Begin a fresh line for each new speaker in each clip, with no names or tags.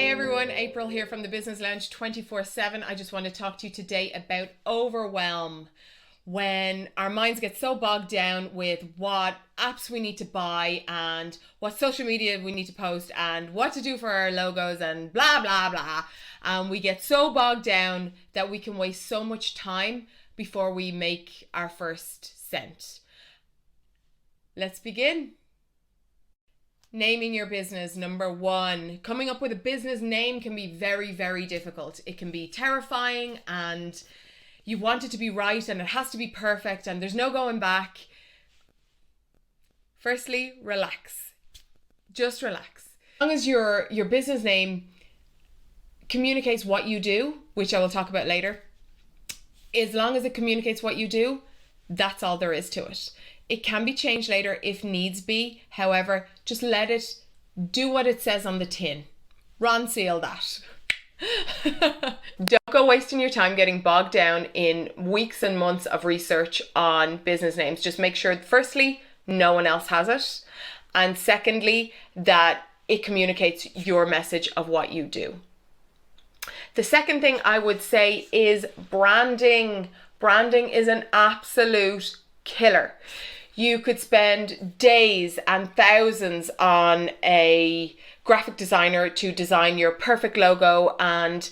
Hey everyone, April here from the Business Lounge 24/7. I just want to talk to you today about overwhelm. When our minds get so bogged down with what apps we need to buy and what social media we need to post and what to do for our logos and blah blah blah. We get so bogged down that we can waste so much time before we make our first cent. Let's begin. Naming your business, number one. Coming up with a business name can be very, very difficult. It can be terrifying and you want it to be right and it has to be perfect and there's no going back. Firstly, relax. Just relax. As long as your business name communicates what you do, which I will talk about later, as long as it communicates what you do, that's all there is to it. It can be changed later if needs be. However, just let it do what it says on the tin. Ron seal that. Don't go wasting your time getting bogged down in weeks and months of research on business names. Just make sure, firstly, no one else has it. And secondly, that it communicates your message of what you do. The second thing I would say is branding. Branding is an absolute killer. You could spend days and thousands on a graphic designer to design your perfect logo and,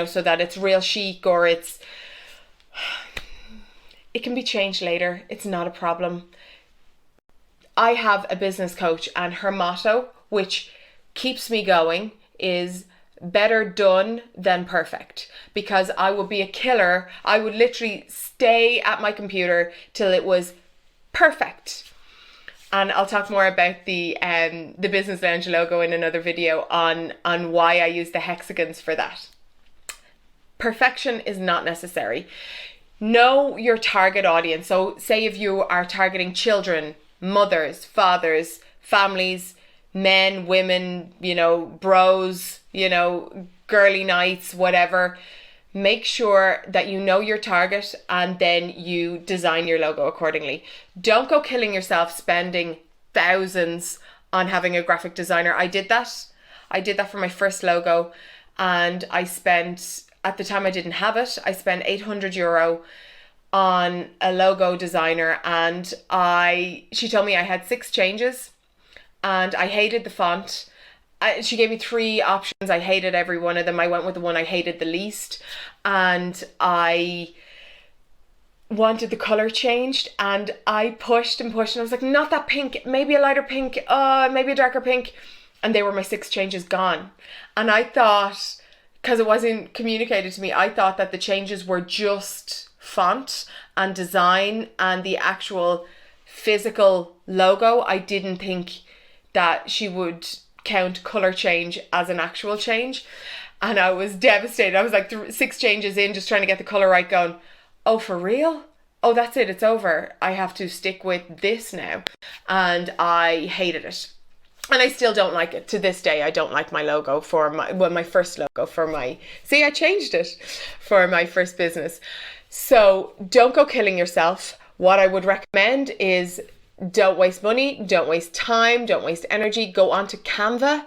so that it's real chic or it can be changed later. It's not a problem. I have a business coach and her motto, which keeps me going, is better done than perfect, because I would be a killer. I would literally stay at my computer till it was perfect. And I'll talk more about the Business Lounge logo in another video on why I use the hexagons for that. Perfection is not necessary. Know your target audience. So say if you are targeting children, mothers, fathers, families, men, women, bros, girly nights, whatever. Make sure that you know your target and then you design your logo accordingly. Don't go killing yourself spending thousands on having a graphic designer. I did that. I did that for my first logo and I spent, at the time I didn't have it, I spent €800 on a logo designer and she told me I had 6 changes and I hated the font. She gave me 3 options. I hated every one of them. I went with the one I hated the least. And I wanted the color changed. And I pushed and pushed. And I was like, not that pink. Maybe a lighter pink. Maybe a darker pink. And they were my 6 changes gone. And I thought, because it wasn't communicated to me, I thought that the changes were just font and design and the actual physical logo. I didn't think that she would count color change as an actual change, and I was devastated. I was like 6 changes in, just trying to get the color right, going, oh, for real? Oh, that's it, it's over. I have to stick with this now. And I hated it, and I still don't like it to this day. I don't like my logo for my first logo for my, see, I changed it for my first business. So don't go killing yourself. What I would recommend is don't waste money, don't waste time, don't waste energy. Go on to Canva.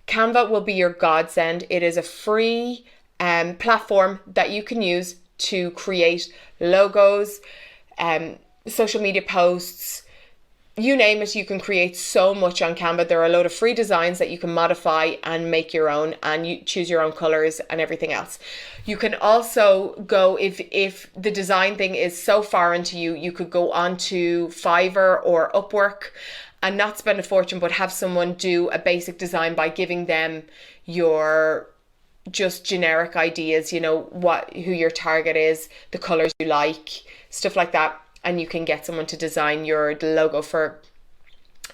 Canva will be your godsend. It is a free platform that you can use to create logos, social media posts, you name it. You can create so much on Canva. There are a load of free designs that you can modify and make your own, and you choose your own colors and everything else. You can also go, if the design thing is so foreign to you, you could go on to Fiverr or Upwork and not spend a fortune, but have someone do a basic design by giving them your just generic ideas, who your target is, the colors you like, stuff like that. And you can get someone to design your logo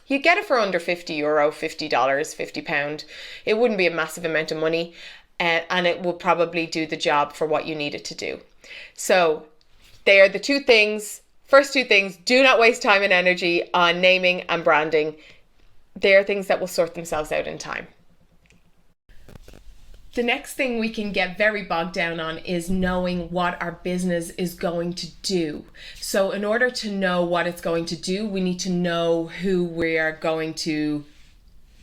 you get it for under €50, $50, £50. It wouldn't be a massive amount of money, and it will probably do the job for what you need it to do. So they are the first two things. Do not waste time and energy on naming and branding. They are things that will sort themselves out in time. The next thing we can get very bogged down on is knowing what our business is going to do. So in order to know what it's going to do, we need to know who we are going to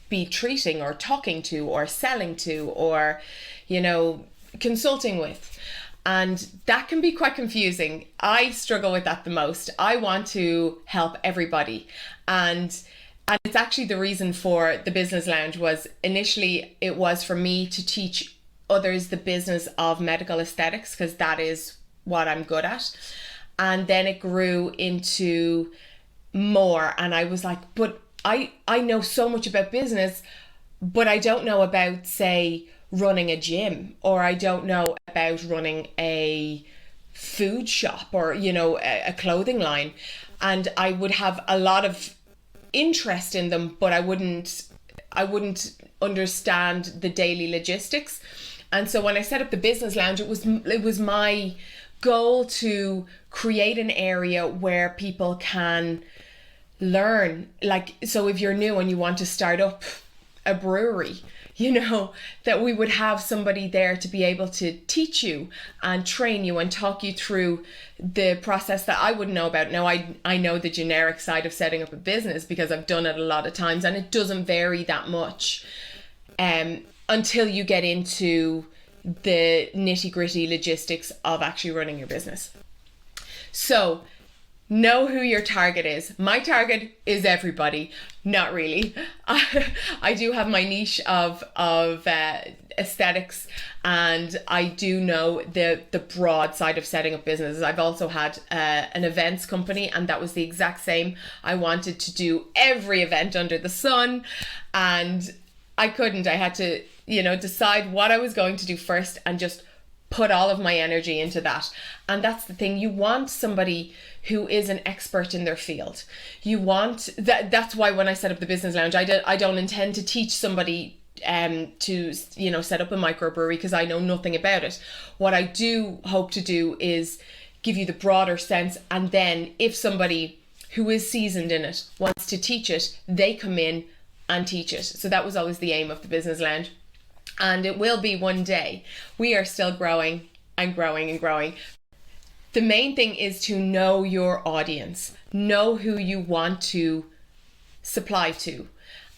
be treating or talking to or selling to or, you know, consulting with. And that can be quite confusing. I struggle with that the most. I want to help everybody. And it's actually the reason for the Business Lounge was initially it was for me to teach others the business of medical aesthetics, because that is what I'm good at. And then it grew into more, and I was like, but I know so much about business, but I don't know about, say, running a gym, or I don't know about running a food shop, or, you know, a clothing line. And I would have a lot of interest in them, but I wouldn't understand the daily logistics. And so when I set up the Business Lounge, it was my goal to create an area where people can learn. Like, so if you're new and you want to start up a brewery, you know, that we would have somebody there to be able to teach you and train you and talk you through the process that I wouldn't know about. Now, I know the generic side of setting up a business because I've done it a lot of times, and it doesn't vary that much until you get into the nitty-gritty logistics of actually running your business. So know who your target is. My target is everybody. Not really. I do have my niche of aesthetics, and I do know the broad side of setting up businesses. I've also had an events company, and that was the exact same. I wanted to do every event under the sun, and I couldn't. I had to, you know, decide what I was going to do first and just put all of my energy into that. And that's the thing. You want somebody who is an expert in their field. You want that. That's why when I set up the Business Lounge, I don't intend to teach somebody to, you know, set up a microbrewery, because I know nothing about it. What I do hope to do is give you the broader sense, and then if somebody who is seasoned in it wants to teach it, they come in and teach it. So that was always the aim of the Business Lounge. And it will be one day. We are still growing and growing and growing. The main thing is to know your audience, know who you want to supply to,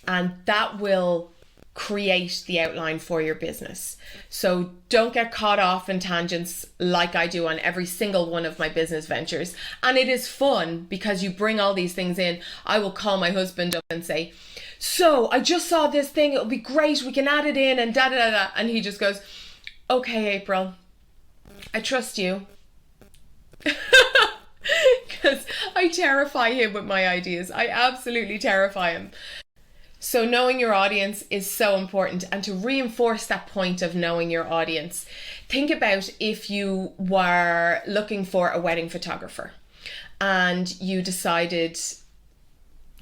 and that will create the outline for your business. So don't get caught off in tangents like I do on every single one of my business ventures. And it is fun because you bring all these things in. I will call my husband up and say, so I just saw this thing, it'll be great, we can add it in and da da da da. And he just goes, okay, April, I trust you. Because I terrify him with my ideas. I absolutely terrify him. So knowing your audience is so important. And to reinforce that point of knowing your audience, think about if you were looking for a wedding photographer and you decided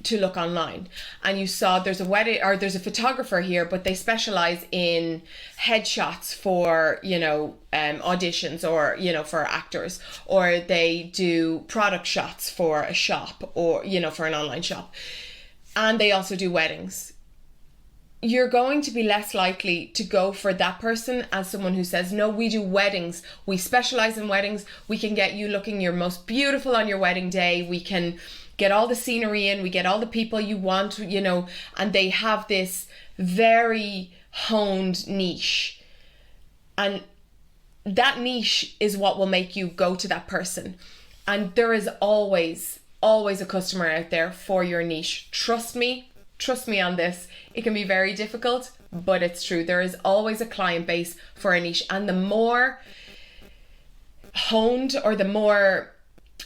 to look online and you saw there's a photographer here, but they specialize in headshots for, you know, auditions, or, you know, for actors, or they do product shots for a shop, or, you know, for an online shop, and they also do weddings. You're going to be less likely to go for that person as someone who says, no, we do weddings, we specialize in weddings, we can get you looking your most beautiful on your wedding day, we can get all the scenery in, we get all the people you want, you know, and they have this very honed niche. And that niche is what will make you go to that person. And there is always a customer out there for your niche. Trust me on this. It can be very difficult, but it's true. There is always a client base for a niche. And the more honed, or the more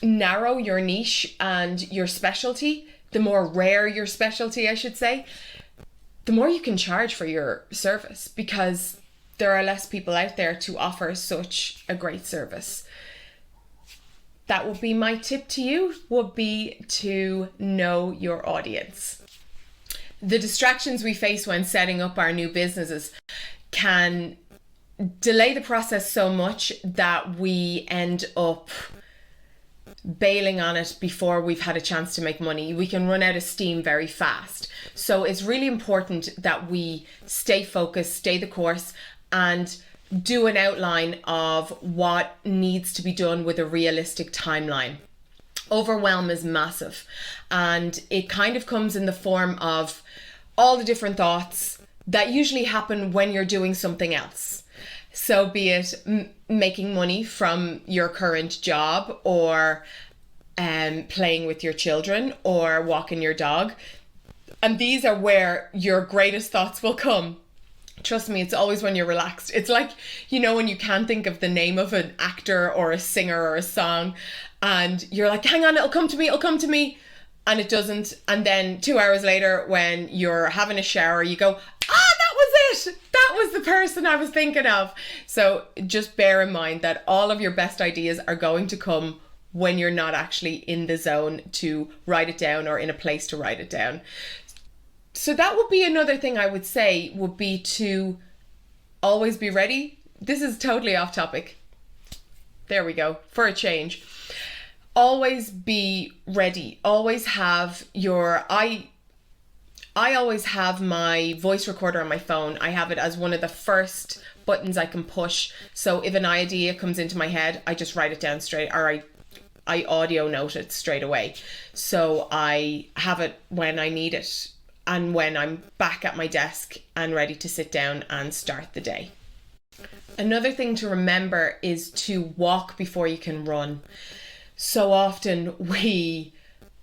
narrow your niche and your specialty, the more rare your specialty, I should say, the more you can charge for your service, because there are less people out there to offer such a great service. That would be my tip to you, would be to know your audience. The distractions we face when setting up our new businesses can delay the process so much that we end up bailing on it before we've had a chance to make money. We can run out of steam very fast. So it's really important that we stay focused, stay the course, and do an outline of what needs to be done with a realistic timeline. Overwhelm is massive, and it kind of comes in the form of all the different thoughts that usually happen when you're doing something else. So be it making money from your current job, or playing with your children, or walking your dog. And these are where your greatest thoughts will come. Trust me, it's always when you're relaxed. It's like, when you can't think of the name of an actor or a singer or a song, and you're like, hang on, it'll come to me. And it doesn't. And then 2 hours later, when you're having a shower, you go, that was it. That was the person I was thinking of. So just bear in mind that all of your best ideas are going to come when you're not actually in the zone to write it down, or in a place to write it down. So that would be another thing I would say, would be to always be ready. This is totally off topic. There we go, for a change. Always be ready. Always have I always have my voice recorder on my phone. I have it as one of the first buttons I can push. So if an idea comes into my head, I just write it down straight, or I audio note it straight away. So I have it when I need it, and when I'm back at my desk and ready to sit down and start the day. Another thing to remember is to walk before you can run. So often we,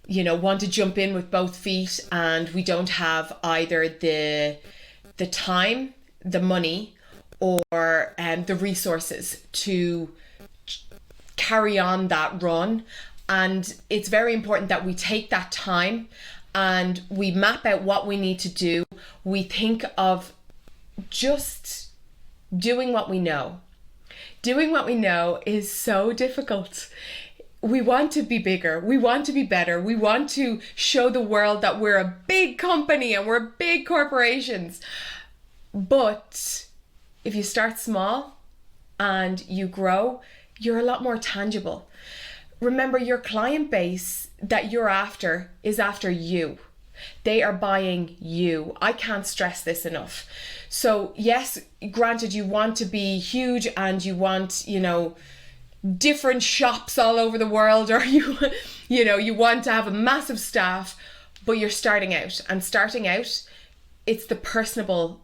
want to jump in with both feet, and we don't have either the time, the money, or the resources to carry on that run. And it's very important that we take that time and we map out what we need to do. We think of just doing what we know. Doing what we know is so difficult. We want to be bigger. We want to be better. We want to show the world that we're a big company and we're big corporations. But if you start small and you grow, you're a lot more tangible. Remember, your client base that you're after is after you. They are buying you. I can't stress this enough. So yes, granted, you want to be huge and you want, different shops all over the world, or you want to have a massive staff, but you're starting out. And starting out, it's the personable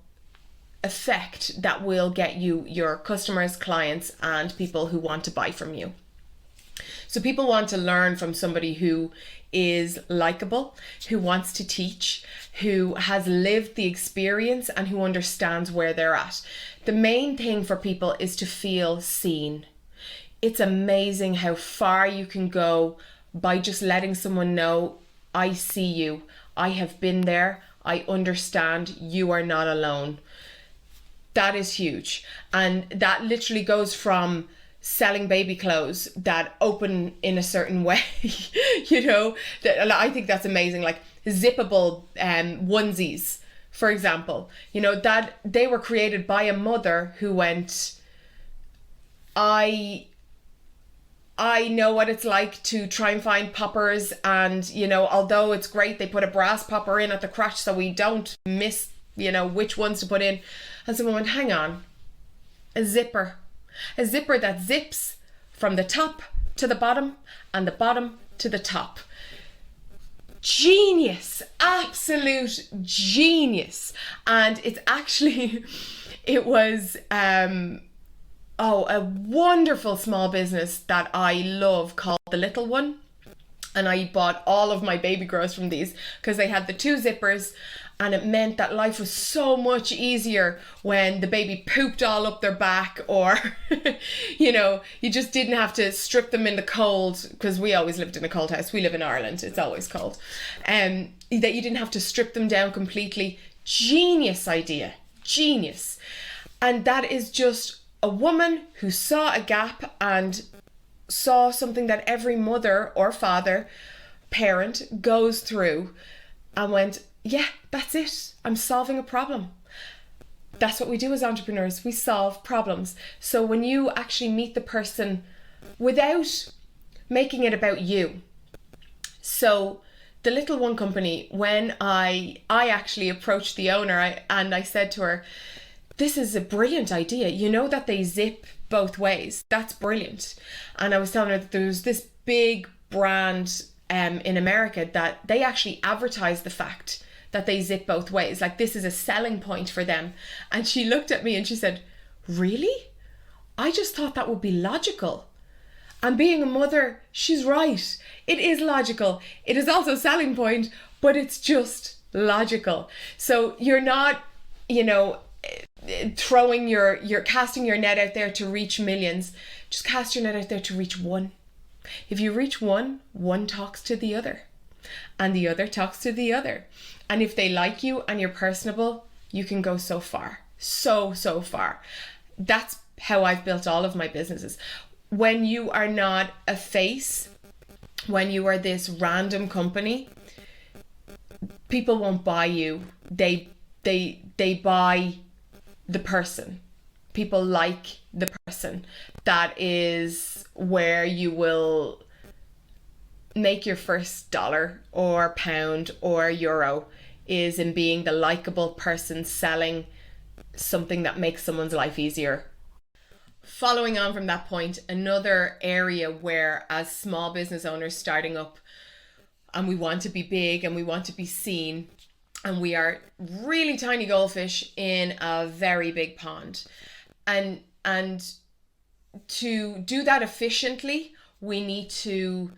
effect that will get you your customers, clients, and people who want to buy from you. So people want to learn from somebody who is likable, who wants to teach, who has lived the experience, and who understands where they're at. The main thing for people is to feel seen. It's amazing how far you can go by just letting someone know, I see you, I have been there, I understand, you are not alone. That is huge. And that literally goes from selling baby clothes that open in a certain way, that I think that's amazing. Like zippable onesies, for example, that they were created by a mother who went, I know what it's like to try and find poppers, and although it's great they put a brass popper in at the crotch so we don't miss which ones to put in. And someone went, hang on, a zipper that zips from the top to the bottom and the bottom to the top. Genius, absolute genius. And it's actually, it was a wonderful small business that I love called The Little One. And I bought all of my baby grows from these because they had the 2 zippers, and it meant that life was so much easier when the baby pooped all up their back, or you just didn't have to strip them in the cold, because we always lived in a cold house. We live in Ireland, it's always cold. That you didn't have to strip them down completely. Genius idea, genius. And that is just a woman who saw a gap and saw something that every mother or father, parent goes through, and went, yeah, that's it. I'm solving a problem. That's what we do as entrepreneurs. We solve problems. So when you actually meet the person without making it about you. So the Little One company, when I actually approached the owner, and I said to her, this is a brilliant idea. You know that they zip both ways. That's brilliant. And I was telling her that there was this big brand in America that they actually advertise the fact that they zip both ways. Like, this is a selling point for them. And she looked at me and she said, really? I just thought that would be logical. And being a mother, she's right. It is logical. It is also a selling point, but it's just logical. So you're not, you're casting your net out there to reach millions. Just cast your net out there to reach one. If you reach one talks to the other, and the other talks to the other. And if they like you and you're personable, you can go so far. So far. That's how I've built all of my businesses. When you are not a face, when you are this random company, people won't buy you. They buy the person. People like the person. That is where you will make your first dollar or pound or euro, is in being the likable person selling something that makes someone's life easier. Following on from that point, another area where, as small business owners starting up, and we want to be big and we want to be seen, and we are really tiny goldfish in a very big pond. And to do that efficiently, we need to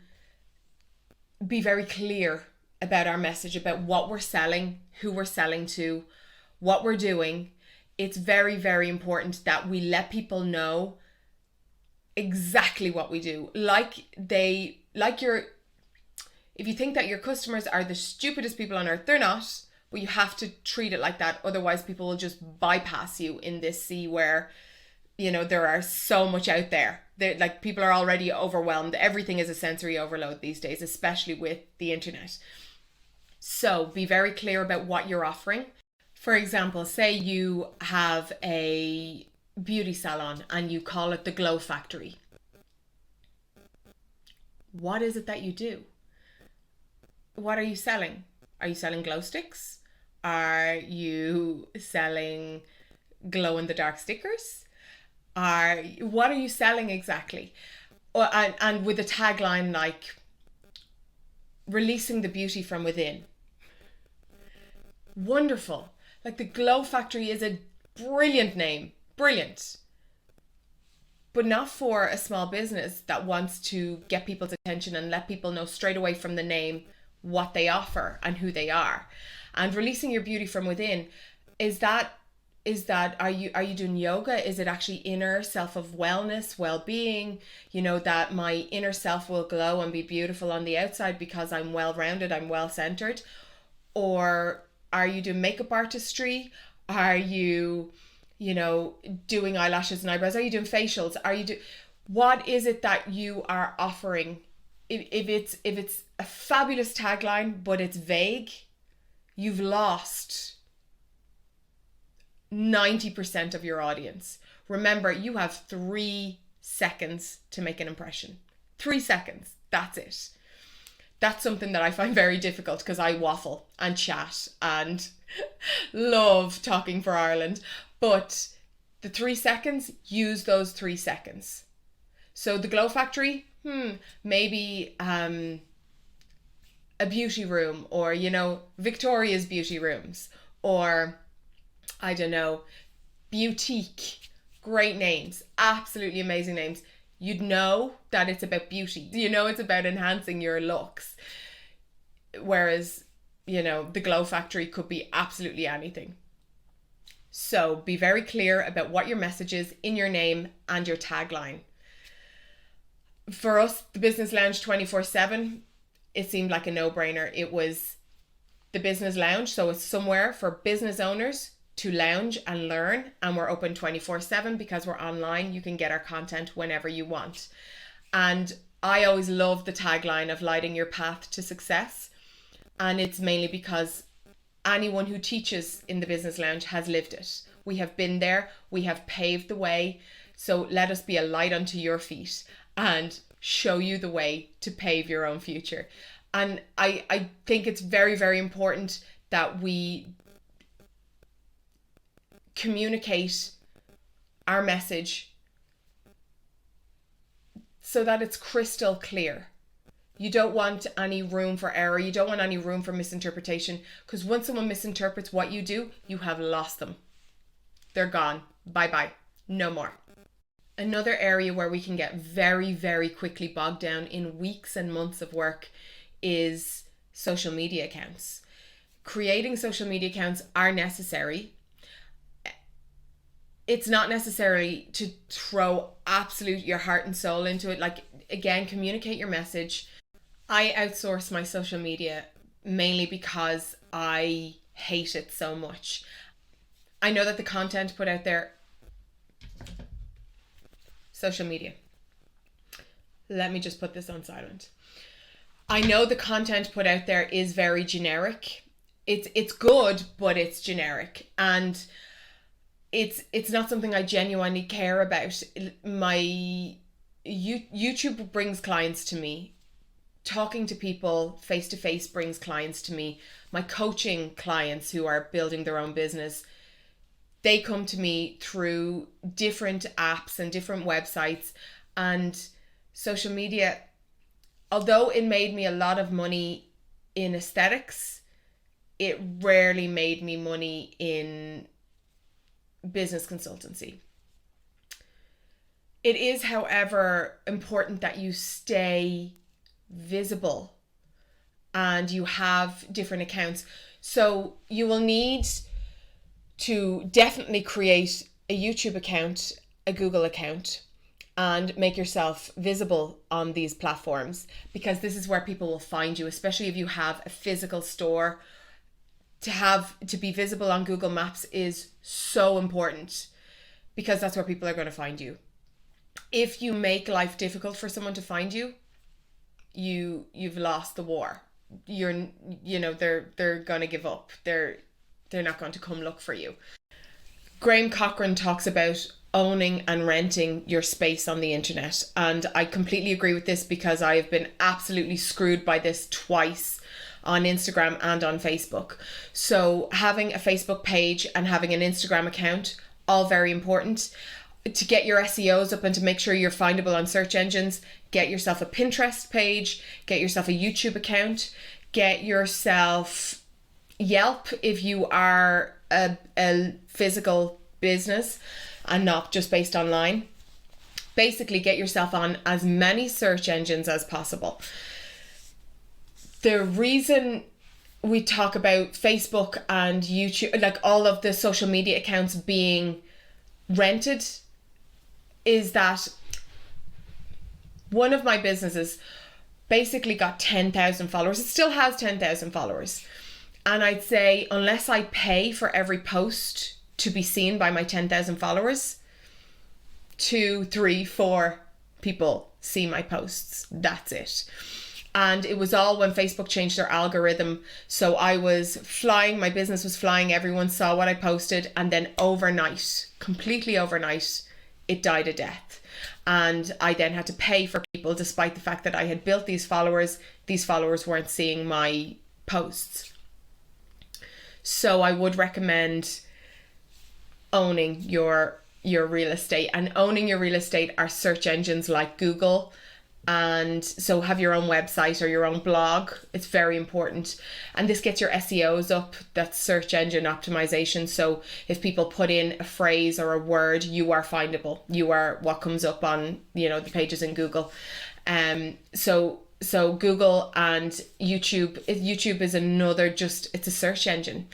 be very clear about our message, about what we're selling, who we're selling to, what we're doing. It's very, very important that we let people know exactly what we do. If you think that your customers are the stupidest people on earth, they're not, but you have to treat it like that. Otherwise, people will just bypass you in this sea where, there are so much out there. People are already overwhelmed. Everything is a sensory overload these days, especially with the internet. So be very clear about what you're offering. For example, say you have a beauty salon and you call it the Glow Factory. What is it that you do? What are you selling? Are you selling glow sticks? Are you selling glow in the dark stickers? What are you selling exactly? And with a tagline like releasing the beauty from within. Wonderful. Like, the Glow Factory is a brilliant name. Brilliant. But not for a small business that wants to get people's attention and let people know straight away from the name what they offer and who they are. And releasing your beauty from within, are you doing yoga? Is it actually inner self of wellness, well-being, that my inner self will glow and be beautiful on the outside because I'm well-rounded, I'm well-centered? Or are you doing makeup artistry? Are you, doing eyelashes and eyebrows? Are you doing facials? What is it that you are offering? If it's a fabulous tagline, but it's vague, you've lost 90% of your audience. Remember, you have 3 seconds to make an impression. 3 seconds. That's it. That's something that I find very difficult because I waffle and chat and love talking for Ireland. But the 3 seconds, use those 3 seconds. So the Glow Factory, maybe a beauty room, or, Victoria's beauty rooms, or I don't know, boutique. Great names, absolutely amazing names. You'd know that it's about beauty. It's about enhancing your looks. Whereas, the Glow Factory could be absolutely anything. So be very clear about what your message is in your name and your tagline. For us, the Business Lounge 24/7, it seemed like a no-brainer. It was the Business Lounge, so it's somewhere for business owners to lounge and learn, and we're open 24/7 because we're online. You can get our content whenever you want. And I always love the tagline of lighting your path to success, and it's mainly because anyone who teaches in the Business Lounge has lived it. We have been there, we have paved the way, so let us be a light unto your feet and show you the way to pave your own future. And I think it's very, very important that we communicate our message so that it's crystal clear. You don't want any room for error. You don't want any room for misinterpretation, because once someone misinterprets what you do, you have lost them. They're gone. Bye-bye. No more. Another area where we can get very, very quickly bogged down in weeks and months of work is social media accounts. Creating social media accounts are necessary. It's not necessary to throw absolute your heart and soul into it. Like, again, communicate your message. I outsource my social media mainly because I hate it so much. I know that the content put out there, social media. Let me just put this on silent. I know the content put out there is very generic. It's good, but it's generic, and it's not something I genuinely care about. My YouTube brings clients to me. Talking to people face to face brings clients to me. My coaching clients who are building their own business, they come to me through different apps and different websites. And social media, although it made me a lot of money in aesthetics, it rarely made me money in business consultancy. It is, however, important that you stay visible and you have different accounts. So you will need to definitely create a YouTube account, a Google account, and make yourself visible on these platforms, because this is where people will find you, especially if you have a physical store. To be visible on Google Maps is so important, because that's where people are going to find you. If you make life difficult for someone to find you, you've lost the war. They're going to give up. They're not going to come look for you. Graham Cochran talks about owning and renting your space on the internet, and I completely agree with this, because I have been absolutely screwed by this twice on Instagram and on Facebook. So having a Facebook page and having an Instagram account, all very important. To get your SEOs up and to make sure you're findable on search engines, get yourself a Pinterest page, get yourself a YouTube account, get yourself Yelp if you are a physical business and not just based online. Basically, get yourself on as many search engines as possible. The reason we talk about Facebook and YouTube, like all of the social media accounts being rented, is that one of my businesses basically got 10,000 followers. It still has 10,000 followers. And I'd say unless I pay for every post to be seen by my 10,000 followers, 2, 3, 4 people see my posts. That's it. And it was all when Facebook changed their algorithm. So I was flying, my business was flying, everyone saw what I posted, and then overnight, completely overnight, it died a death. And I then had to pay for people, despite the fact that I had built these followers weren't seeing my posts. So I would recommend owning your real estate, and owning your real estate are search engines like Google. And so have your own website or your own blog. It's very important. And this gets your SEOs up, that's search engine optimization. So if people put in a phrase or a word, you are findable. You are what comes up on, the pages in Google. So Google and YouTube. YouTube is another, it's a search engine.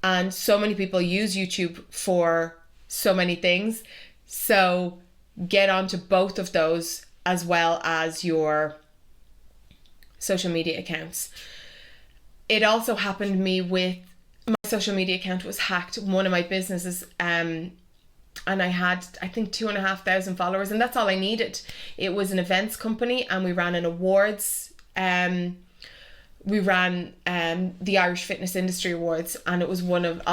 And so many people use YouTube for so many things. So get onto both of those, as well as your social media accounts. It also happened to me with my social media account was hacked, one of my businesses, and I had, I think, 2,500 followers, and that's all I needed. It was an events company, and we ran an awards. We ran the Irish Fitness Industry Awards, and it was one of,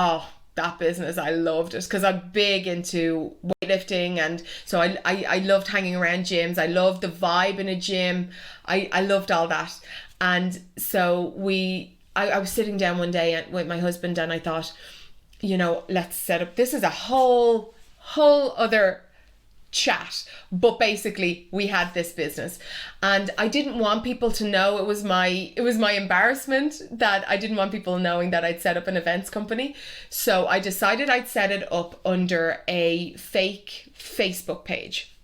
that business, I loved it, because I'm big into weightlifting, and so I loved hanging around gyms. I loved the vibe in a gym. I loved all that. And so I was sitting down one day with my husband, and I thought, let's set up, this is a whole other chat. But basically we had this business, and I didn't want people to know. It was my embarrassment that I didn't want people knowing that I'd set up an events company. So I decided I'd set it up under a fake Facebook page.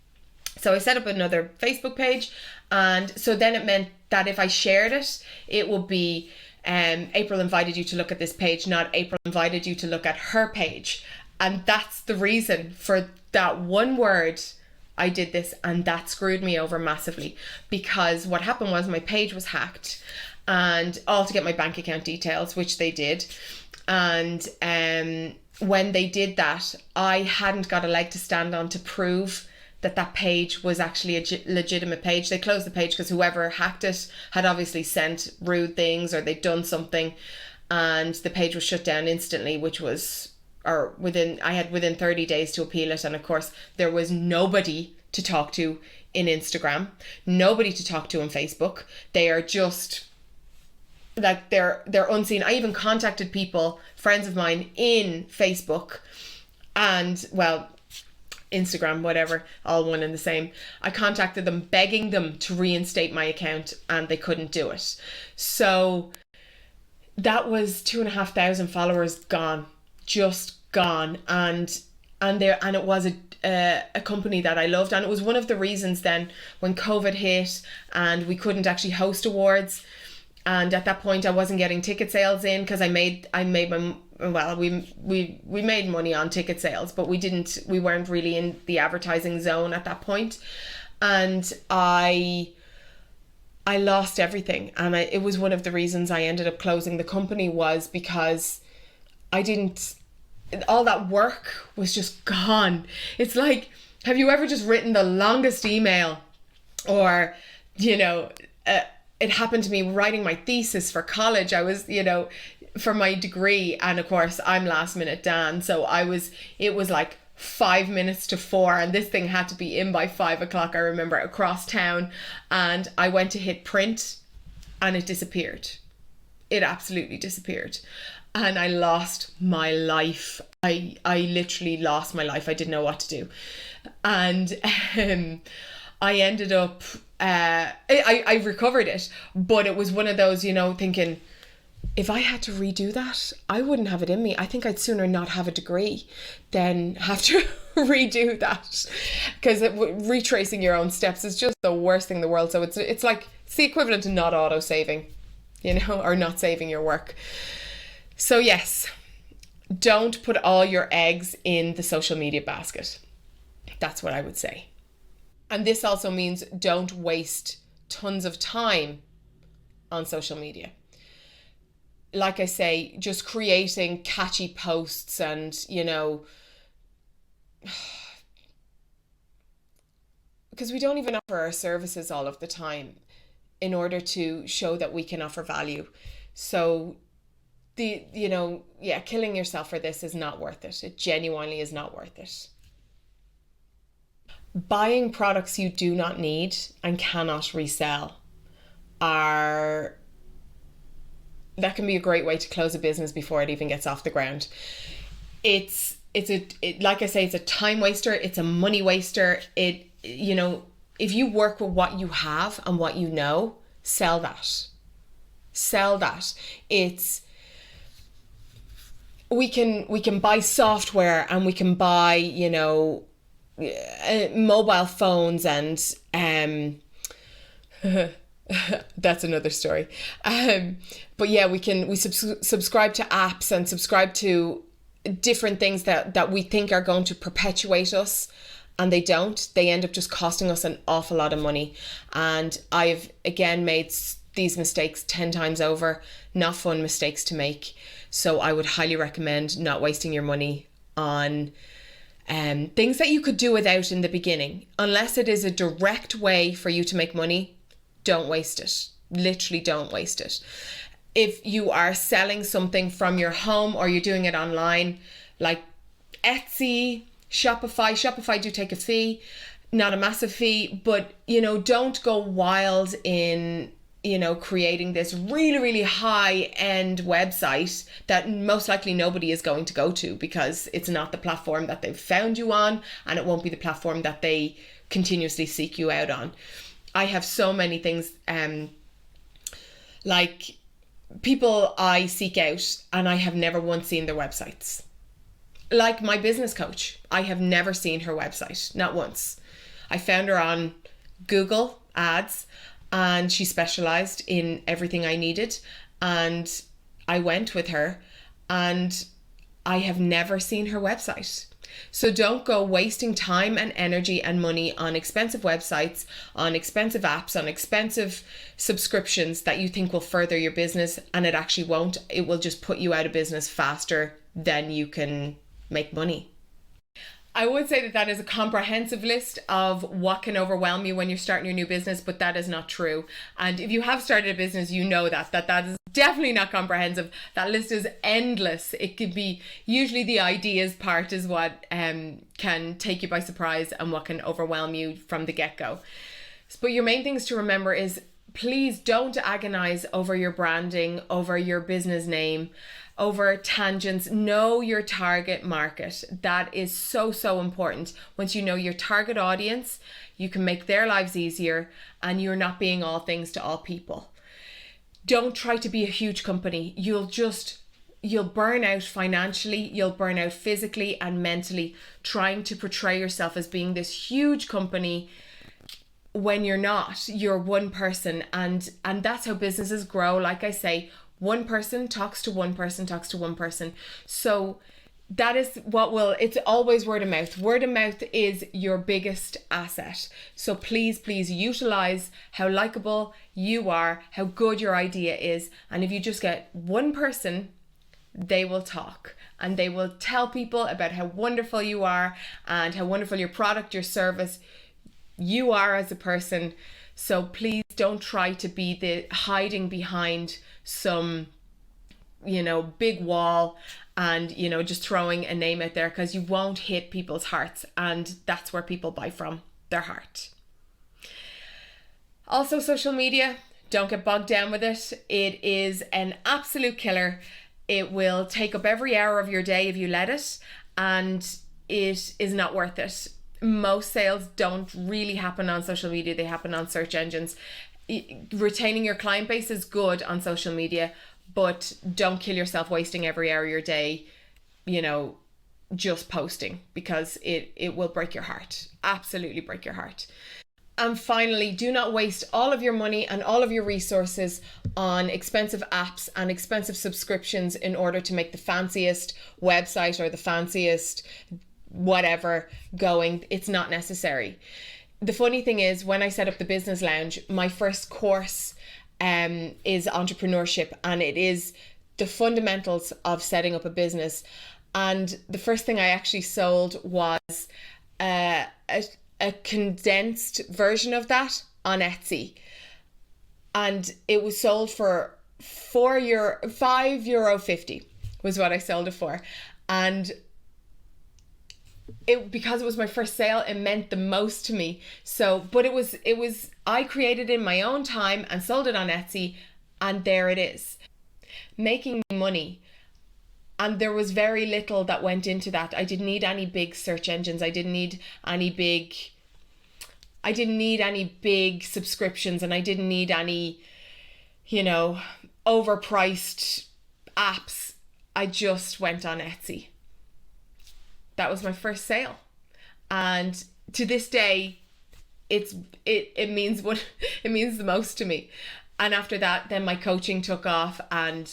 So I set up another Facebook page, and so then it meant that if I shared it, it would be April invited you to look at this page, not April invited you to look at her page. And that's the reason for that one word. I did this, and that screwed me over massively, because what happened was my page was hacked, and all to get my bank account details, which they did. And when they did that, I hadn't got a leg to stand on to prove that page was actually a legitimate page. They closed the page because whoever hacked it had obviously sent rude things, or they'd done something, and the page was shut down instantly, which was, I had within 30 days to appeal it. And of course there was nobody to talk to in Instagram, nobody to talk to on Facebook. They are just like, they're unseen. I even contacted people, friends of mine, in Facebook and, well, Instagram, whatever, all one and the same. I contacted them begging them to reinstate my account, and they couldn't do it. So that was 2,500 followers gone, just gone. And it was a company that I loved, and it was one of the reasons then when COVID hit and we couldn't actually host awards, and at that point I wasn't getting ticket sales in, because we made money on ticket sales, but we weren't really in the advertising zone at that point. And I lost everything, and it was one of the reasons I ended up closing the company, was because all that work was just gone. It's like, have you ever just written the longest email? Or, it happened to me writing my thesis for college. I was, for my degree, and of course I'm last minute Dan, so it was like 5 minutes to 4, and this thing had to be in by 5 o'clock, I remember, across town. And I went to hit print, and it disappeared. It absolutely disappeared. And I lost my life. I literally lost my life. I didn't know what to do. And I ended up, I recovered it, but it was one of those, thinking, if I had to redo that, I wouldn't have it in me. I think I'd sooner not have a degree than have to redo that, because retracing your own steps is just the worst thing in the world. So it's the equivalent to not auto saving, or not saving your work. So yes, don't put all your eggs in the social media basket. That's what I would say. And this also means don't waste tons of time on social media. Like I say, just creating catchy posts and, because we don't even offer our services all of the time in order to show that we can offer value. So killing yourself for this is not worth it. It genuinely is not worth it. Buying products you do not need and cannot resell that can be a great way to close a business before it even gets off the ground. Like I say, it's a time waster. It's a money waster. If you work with what you have and what you know, sell that. We can buy software, and we can buy, mobile phones, and that's another story. But yeah, we subscribe to apps and subscribe to different things that we think are going to perpetuate us, and they don't. They end up just costing us an awful lot of money. And I've again made these mistakes 10 times over. Not fun mistakes to make. So I would highly recommend not wasting your money on things that you could do without in the beginning. Unless it is a direct way for you to make money, don't waste it. Literally don't waste it. If you are selling something from your home, or you're doing it online, like Etsy, Shopify do take a fee, not a massive fee, but don't go wild in creating this really, really high-end website that most likely nobody is going to go to because it's not the platform that they've found you on, and it won't be the platform that they continuously seek you out on. I have so many things, like people I seek out and I have never once seen their websites. Like my business coach, I have never seen her website, not once. I found her on Google Ads, and she specialized in everything I needed, and I went with her, and I have never seen her website. So don't go wasting time and energy and money on expensive websites, on expensive apps, on expensive subscriptions that you think will further your business, and it actually won't. It will just put you out of business faster than you can make money. I would say that is a comprehensive list of what can overwhelm you when you're starting your new business, but that is not true. And if you have started a business, you know that is definitely not comprehensive. That list is endless. It could be, usually the ideas part is what can take you by surprise and what can overwhelm you from the get-go. But your main things to remember is, please don't agonize over your branding, over your business name, over tangents. Know your target market. That is so, so important. Once you know your target audience, you can make their lives easier, and you're not being all things to all people. Don't try to be a huge company. You'll burn out financially, you'll burn out physically and mentally trying to portray yourself as being this huge company when you're not. You're one person, and that's how businesses grow. Like I say, one person talks to one person talks to one person. So that is it's always word of mouth. Word of mouth is your biggest asset. So please utilize how likable you are, how good your idea is. And if you just get one person, they will talk and they will tell people about how wonderful you are and how wonderful your product, your service, you are as a person. So please don't try to be the hiding behind some, big wall and, just throwing a name out there, because you won't hit people's hearts, and that's where people buy from, their heart. Also, social media, don't get bogged down with it. It is an absolute killer. It will take up every hour of your day if you let it, and it is not worth it. Most sales don't really happen on social media. They happen on search engines. Retaining your client base is good on social media, but don't kill yourself wasting every hour of your day, just posting, because it will break your heart. Absolutely break your heart. And finally, do not waste all of your money and all of your resources on expensive apps and expensive subscriptions in order to make the fanciest website or the fanciest whatever going. It's not necessary. The funny thing is, when I set up the Business Lounge, my first course is entrepreneurship, and it is the fundamentals of setting up a business. And the first thing I actually sold was a condensed version of that on Etsy, and it was sold for €5.50 was what I sold it for. And because it was my first sale, it meant the most to me. So, but it was I created it in my own time and sold it on Etsy, and there it is, making money. And there was very little that went into that. I didn't need any big search engines. I didn't need any big subscriptions, and I didn't need any, overpriced apps. I just went on Etsy. That was my first sale. And to this day, it means it means the most to me. And after that, then my coaching took off, and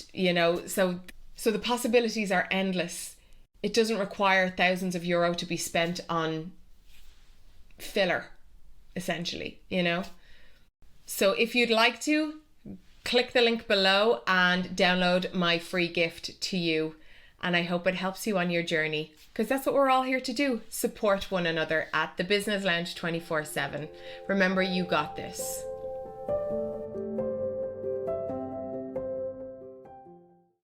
so the possibilities are endless. It doesn't require thousands of euro to be spent on filler, essentially, So if you'd like to, click the link below and download my free gift to you. And I hope it helps you on your journey, because that's what we're all here to do. Support one another at the Business Lounge 24/7. Remember, you got this.